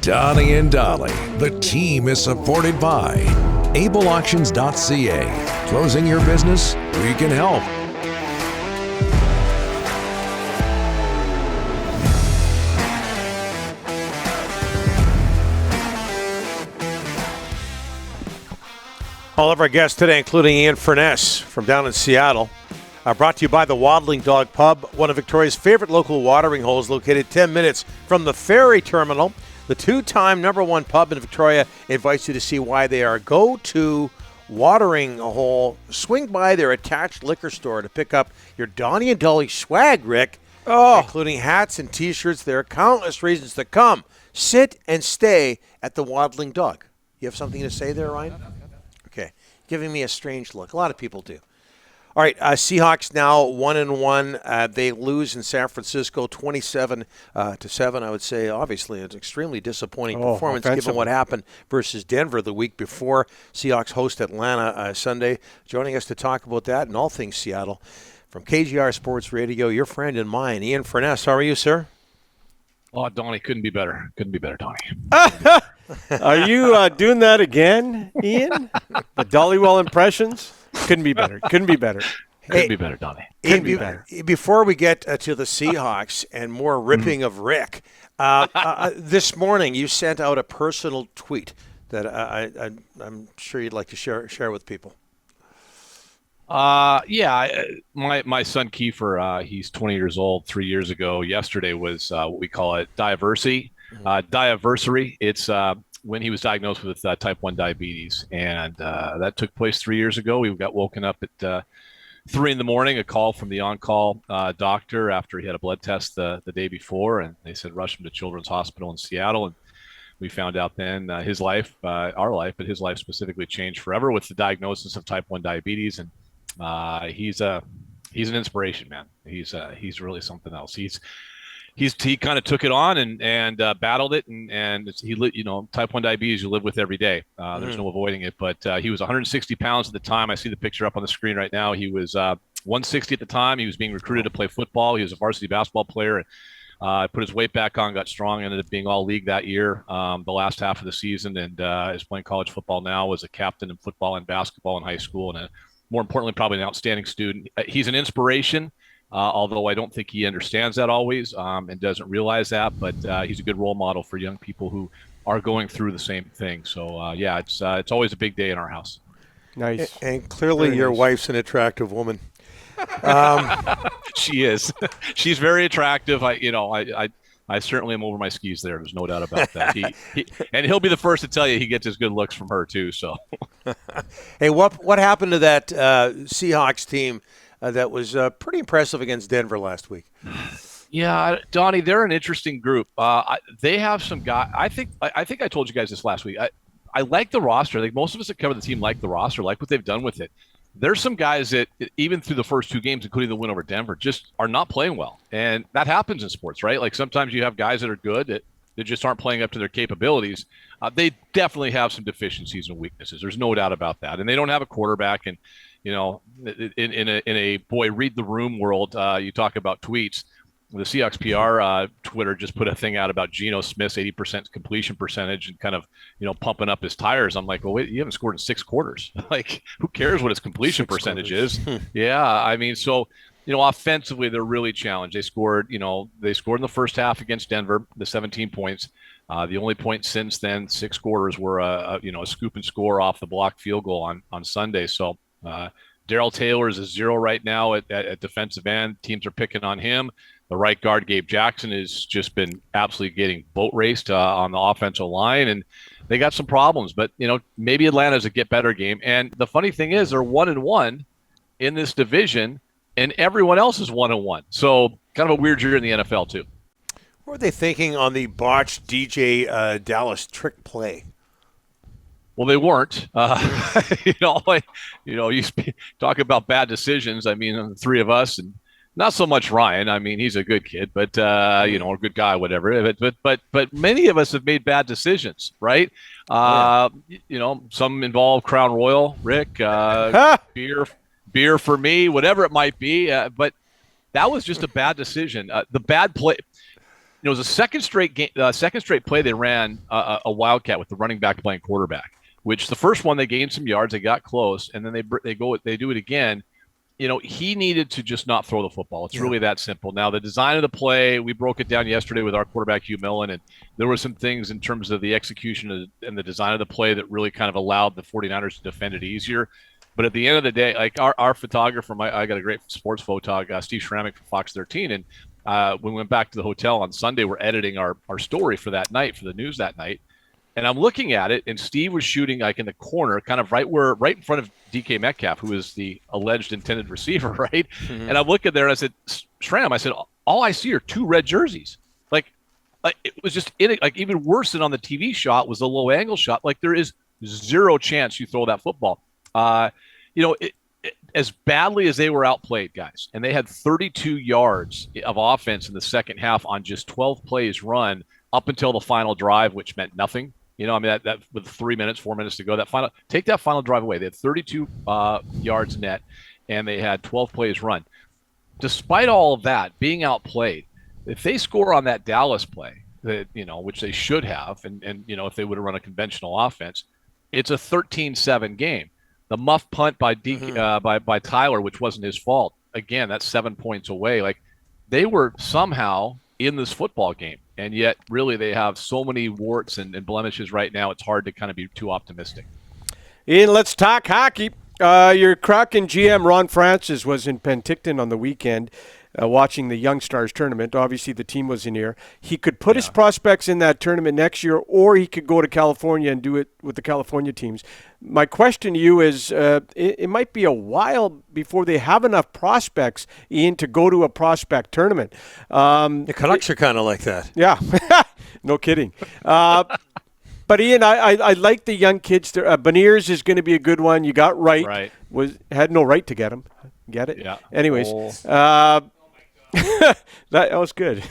Donnie and Dolly. The team is supported by ableauctions.ca. Closing your business? We can help. All of our guests today, including Ian Furness from down in Seattle, brought to you by the Waddling Dog Pub, one of Victoria's favorite local watering holes, located 10 minutes from the ferry terminal. The two-time #1 pub in Victoria invites you to see why they are a go-to watering hole. Swing by their attached liquor store to pick up your Donnie and Dolly swag, Rick, including hats and T-shirts. There are countless reasons to come, sit, and stay at the Waddling Dog. You have something to say there, Ryan? Okay. Giving me a strange look. A lot of people do. All right, Seahawks now 1-1. They lose in San Francisco 27-7. I would say, obviously, it's an extremely disappointing performance given what happened versus Denver the week before. Seahawks host Atlanta Sunday. Joining us to talk about that and all things Seattle from KGR Sports Radio, your friend and mine, Ian Furness. How are you, sir? Oh, Donnie, couldn't be better. Couldn't be better, Donnie. Are you doing that again, Ian? The Dollywell impressions? Couldn't be better. Couldn't be better. Couldn't be better, Donnie. Couldn't be better. Before we get to the Seahawks and more ripping of Rick, this morning you sent out a personal tweet that I'm sure you'd like to share with people. My son Kiefer, he's 20 years old. 3 years ago, yesterday was what we call it diversity. It's when he was diagnosed with type 1 diabetes, and that took place 3 years ago. We got woken up at 3 a.m, a call from the on-call doctor after he had a blood test the day before, and they said rush him to Children's Hospital in Seattle. And we found out then his life, our life, but his life specifically changed forever with the diagnosis of type 1 diabetes. And he's an inspiration, man. He's really something else. He kind of took it on and battled it, and type 1 diabetes you live with every day. There's no avoiding it. But he was 160 pounds at the time. I see the picture up on the screen right now. He was 160 at the time. He was being recruited to play football. He was a varsity basketball player. Put his weight back on, got strong, ended up being all league that year, the last half of the season, and is playing college football now. Was a captain in football and basketball in high school, and more importantly, probably an outstanding student. He's an inspiration. Although I don't think he understands that always and doesn't realize that, but he's a good role model for young people who are going through the same thing. So, it's always a big day in our house. Nice. And clearly Very your nice. wife's an attractive woman. She is. She's very attractive. I certainly am over my skis there. There's no doubt about that. And he'll be the first to tell you he gets his good looks from her too. So, hey, what happened to that Seahawks team that was pretty impressive against Denver last week? Yeah, Donnie, they're an interesting group. They have some guys. I think I told you guys this last week. I like the roster. I think most of us that cover the team like the roster, like what they've done with it. There's some guys that even through the first two games, including the win over Denver, just are not playing well. And that happens in sports, right? Like sometimes you have guys that are good that just aren't playing up to their capabilities. They definitely have some deficiencies and weaknesses. There's no doubt about that. And they don't have a quarterback. And, in a read the room world, you talk about tweets. The Seahawks PR Twitter just put a thing out about Geno Smith's 80% completion percentage and kind of, pumping up his tires. I'm like, well, wait, you haven't scored in 6 quarters. Like, who cares what his completion percentage is? Yeah, I mean, so, offensively, they're really challenged. They scored in the first half against Denver, the 17 points. The only point since then, 6 quarters were a scoop and score off the blocked field goal on Sunday. So Darrell Taylor is a 0 right now at defensive end. Teams are picking on him. The right guard, Gabe Jackson, has just been absolutely getting boat raced on the offensive line, and they got some problems. But, maybe Atlanta's a get-better game. And the funny thing is they're 1-1 in this division, and everyone else is 1-1. So kind of a weird year in the NFL, too. What were they thinking on the botched DJ Dallas trick play? Well, they weren't. You talk about bad decisions. I mean, the three of us, and not so much Ryan. I mean, he's a good kid, but a good guy, whatever. But many of us have made bad decisions, right? Some involve Crown Royal, Rick, beer for me, whatever it might be. But that was just a bad decision. The bad play. it was a second straight game, second straight play they ran a wildcat with the running back playing quarterback. Which the first one they gained some yards, they got close, and then they do it again. He needed to just not throw the football. It's really that simple. Now, the design of the play, we broke it down yesterday with our quarterback, Hugh Millen, and there were some things in terms of the execution and the design of the play that really kind of allowed the 49ers to defend it easier. But at the end of the day, like our photographer, I got a great sports photog, Steve Schrammick from Fox 13, and when we went back to the hotel on Sunday, we're editing our story for that night, for the news that night. And I'm looking at it, and Steve was shooting like in the corner, kind of right in front of DK Metcalf, who is the alleged intended receiver, right? Mm-hmm. And I'm looking there, and I said, Schramm, all I see are 2 red jerseys. Like it was just like even worse than on the TV shot was the low angle shot. Like there is zero chance you throw that football. As badly as they were outplayed, guys, and they had 32 yards of offense in the second half on just 12 plays run up until the final drive, which meant nothing. That with 4 minutes to go, take that final drive away. They had 32 yards net, and they had 12 plays run. Despite all of that being outplayed, if they score on that Dallas play, which they should have, and if they would have run a conventional offense, it's a 13-7 game. The muff punt by by Tyler, which wasn't his fault. Again, that's 7 points away. Like they were somehow in this football game, and yet really they have so many warts and blemishes right now. It's hard to kind of be too optimistic. Ian, let's talk hockey. Your Kraken GM Ron Francis was in Penticton on the weekend watching the Young Stars tournament. Obviously, the team was in here. He could put his prospects in that tournament next year, or he could go to California and do it with the California teams. My question to you is, it might be a while before they have enough prospects, Ian, to go to a prospect tournament. The Canucks are kind of like that. Yeah, no kidding. But Ian, I like the young kids. Beniers is going to be a good one. You got right. Had no right to get him. Get it? Yeah. Anyways, that was good.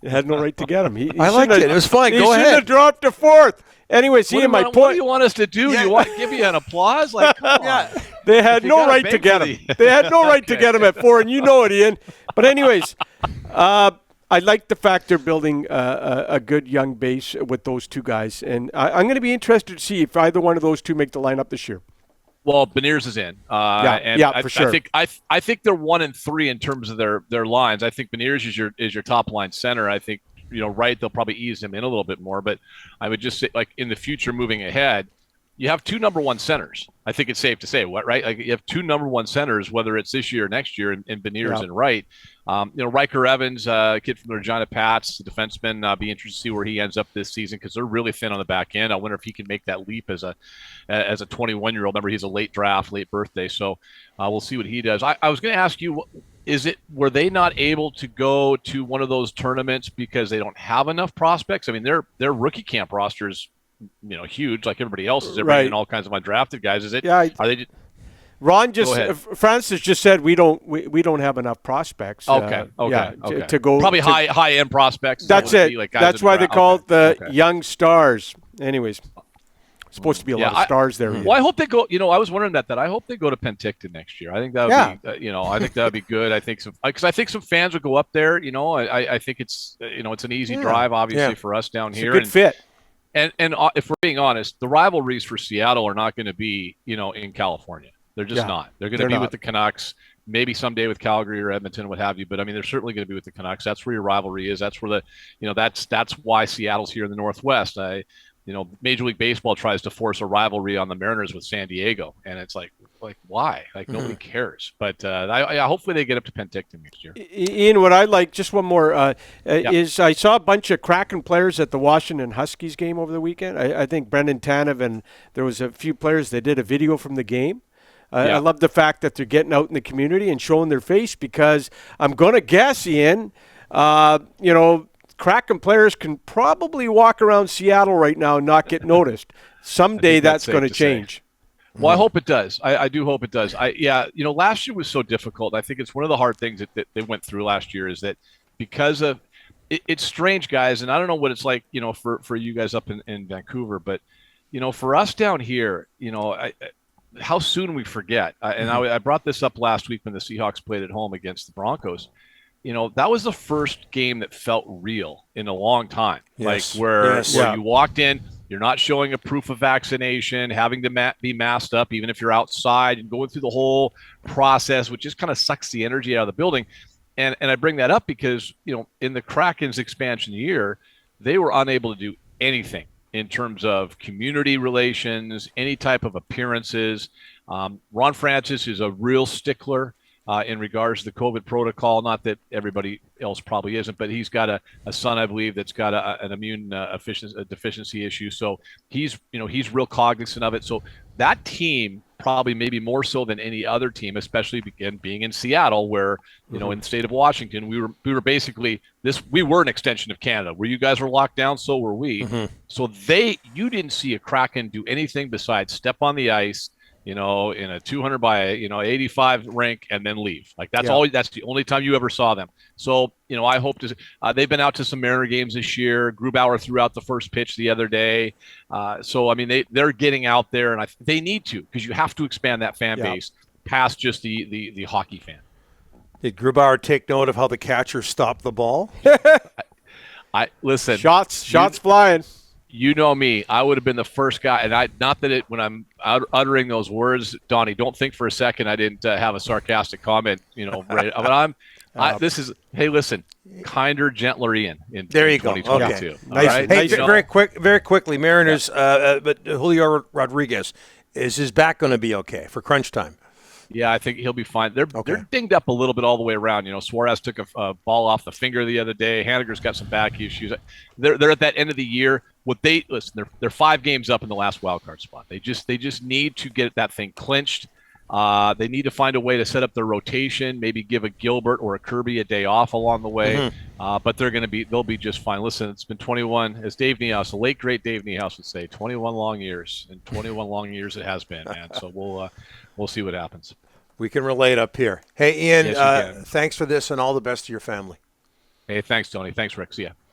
You had no right to get him. I liked it. It was fine. Go ahead. He should have dropped to 4th. Anyways, Ian, my point. What do you want us to do? Yeah. You want to give you an applause? Like, come on. They had no right to get him. They had no right to get him at 4, and you know it, Ian. But anyways, I like the fact they're building a good young base with those 2 guys, and I'm going to be interested to see if either one of those 2 make the lineup this year. Well, Beniers is in. For sure. I think they're 1 and 3 in terms of their lines. I think Beniers is your top line center. I think Wright, they'll probably ease him in a little bit more, but I would just say, like, in the future moving ahead, you have 2 number 1 centers. I think it's safe to say, right? Like you have 2 number 1 centers, whether it's this year or next year, in Beniers and Wright. Riker Evans, a kid from the Regina Pats, the defenseman, be interested to see where he ends up this season because they're really thin on the back end. I wonder if he can make that leap as a 21-year-old. Remember, he's a late draft, late birthday, so we'll see what he does. I was going to ask you, were they not able to go to one of those tournaments because they don't have enough prospects? I mean, their rookie camp rosters, huge like everybody else's. They're bringing in all kinds of undrafted guys. Is it? Yeah. Are they? Francis just said we don't have enough prospects. Okay. To go probably high end prospects. That's it. Like that's why they call it the Young Stars. Anyways. Supposed to be a lot of stars there. Well, I hope they go. I was wondering that I hope they go to Penticton next year. I think that would be. I think that would be good. I think because I think some fans would go up there. I think it's it's an easy drive, obviously for us down here. It's a good fit. And if we're being honest, the rivalries for Seattle are not going to be in California. They're just not. They're going to be with the Canucks. Maybe someday with Calgary or Edmonton, what have you. But I mean, they're certainly going to be with the Canucks. That's where your rivalry is. That's where that's why Seattle's here in the Northwest. Major League Baseball tries to force a rivalry on the Mariners with San Diego, and it's like why? Like nobody cares. But hopefully they get up to Penticton next year. Ian, what I like, just one more, is I saw a bunch of Kraken players at the Washington Huskies game over the weekend. I think Brendan Tanev and there was a few players that did a video from the game. I love the fact that they're getting out in the community and showing their face because I'm going to guess, Ian, Kraken players can probably walk around Seattle right now and not get noticed. Someday that's going to change. Well, I hope it does. I do hope it does. Last year was so difficult. I think it's one of the hard things that they went through last year is that because of it's strange, guys, and I don't know what it's like, for you guys up in Vancouver, but for us down here, how soon we forget. I brought this up last week when the Seahawks played at home against the Broncos. that was the first game that felt real in a long time. Yes. Like where Yeah. you walked in, you're not showing a proof of vaccination, having to be masked up, even if you're outside, and going through the whole process, which just kind of sucks the energy out of the building. And I bring that up because, in the Kraken's expansion year, they were unable to do anything in terms of community relations, any type of appearances. Ron Francis is a real stickler in regards to the COVID protocol. Not that everybody else probably isn't, but he's got a son, I believe, that's got an immune deficiency issue. So he's real cognizant of it. So that team, probably maybe more so than any other team, especially being in Seattle, where in the state of Washington, we were basically we were an extension of Canada. Where you guys were locked down, so were we. So you didn't see a Kraken do anything besides step on the ice, in a 200 by 85 rink and then leave. Like that's the only time you ever saw them. So I hope to. They've been out to some Mariner games this year. Grubauer threw out the first pitch the other day. So I mean they're getting out there, and they need to, because you have to expand that fan base past just the hockey fan. Did Grubauer take note of how the catcher stopped the ball? I listen. Shots flying. You know me. I would have been the first guy, and when I'm uttering those words, Donnie, don't think for a second I didn't have a sarcastic comment. Right? But hey, listen, kinder, gentler Ian in there you go. 2022. Okay. All right? Hey, very quickly, Mariners. But Julio Rodriguez, is his back going to be okay for crunch time? Yeah, I think he'll be fine. They're dinged up a little bit all the way around. Suarez took a ball off the finger the other day. Haniger's got some back issues. They're at that end of the year. They're 5 games up in the last wild card spot. They just need to get that thing clinched. They need to find a way to set up their rotation. Maybe give a Gilbert or a Kirby a day off along the way. But they'll be just fine. Listen, it's been 21, as Dave Niehaus, the late great Dave Niehaus would say, 21 long years, and 21 long years it has been, man. So we'll see what happens. We can relate up here. Hey, Ian, Yes, thanks for this, and all the best to your family. Hey, thanks, Tony. Thanks, Rick. See ya.